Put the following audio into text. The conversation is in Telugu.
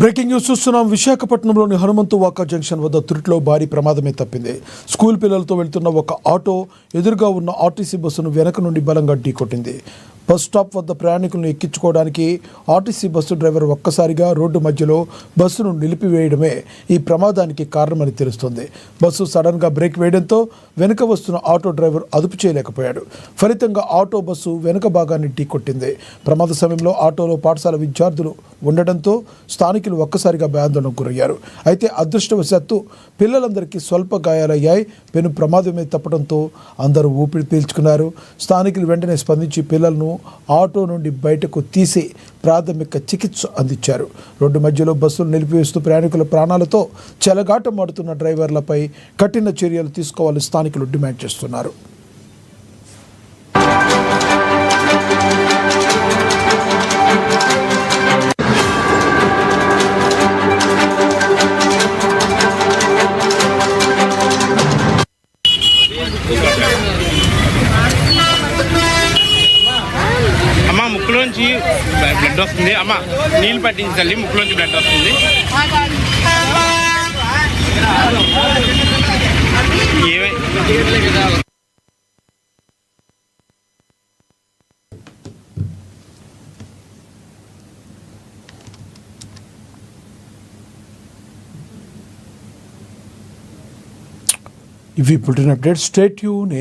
బ్రేకింగ్ న్యూస్ చూస్తున్నాం. విశాఖపట్నంలోని హనుమంతువాక జంక్షన్ వద్ద తురిట్లో భారీ ప్రమాదమే తప్పింది. స్కూల్ పిల్లలతో వెళ్తున్న ఒక ఆటో ఎదురుగా ఉన్న ఆర్టీసీ బస్సును వెనక నుండి బలంగా ఢీకొట్టింది. బస్ స్టాప్ వద్ద ప్రయాణికులను ఎక్కించుకోవడానికి ఆర్టీసీ బస్సు డ్రైవర్ ఒక్కసారిగా రోడ్డు మధ్యలో బస్సును నిలిపివేయడమే ఈ ప్రమాదానికి కారణమని తెలుస్తోంది. బస్సు సడన్గా బ్రేక్ వేయడంతో వెనుక వస్తున్న ఆటో డ్రైవర్ అదుపు చేయలేకపోయాడు. ఫలితంగా ఆటో బస్సు వెనుక భాగాన్ని ఢీకొట్టింది. ప్రమాద సమయంలో ఆటోలో పాఠశాల విద్యార్థులు ఉండడంతో స్థానికులు ఒక్కసారిగా భయాందోళనకు గురయ్యారు. అయితే అదృష్టవశాత్తు పిల్లలందరికీ స్వల్ప గాయాలయ్యాయి. పెను ప్రమాదమే తప్పడంతో అందరూ ఊపిరి పీల్చుకున్నారు. స్థానికులు వెంటనే స్పందించి పిల్లలను ఆటో నుండి బయటకు తీసి ప్రాథమిక చికిత్స అందించారు. రోడ్డు మధ్యలో బస్సులు నిలిపివేస్తూ ప్రయాణికుల ప్రాణాలతో చెలగాటమాడుతున్న డ్రైవర్లపై కఠిన చర్యలు తీసుకోవాలని స్థానికులు డిమాండ్ చేస్తున్నారు. అమ్మ ముక్కులోంచి బ్లడ్ వస్తుంది. అమ్మ నీళ్ళు పట్టించాలి, ముక్కులోంచి బ్లడ్ వస్తుంది. ఇవి పుట్టిన అప్డేట్. Stay tune.